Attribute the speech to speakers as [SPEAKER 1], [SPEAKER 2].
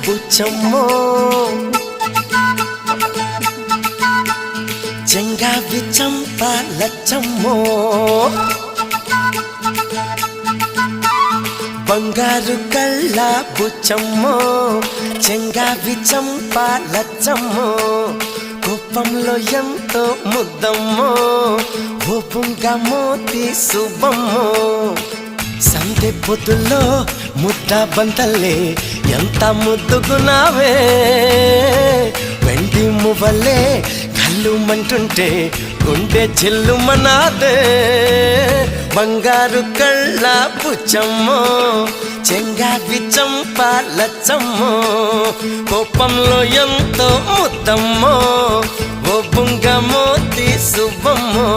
[SPEAKER 1] బుచ్చమ్మో చెంగావి చంప లచ్చమ్మో బంగారు కళ్ళ బుచ్చమ్మో చెంగావి చంప లచ్చమ్మో కోపంలో ఎంతో ముద్దమ్మో ఓపుంగా మోతి శుభమ్మో సందె పొద్దుల్లో ముద్ద బంతల్లే ఎంత ముద్దుగున్నావే వెండి మువ్వలే కళ్ళు మంటుంటే గుండె చిల్లుమనాదే బంగారు కళ్ళ బుచ్చమ్మో చెంగావి చంప లచ్చమ్మో కోపంలో ఎంతో ముద్దమ్మో ఓ బుంగ మోతి శుభమ్మో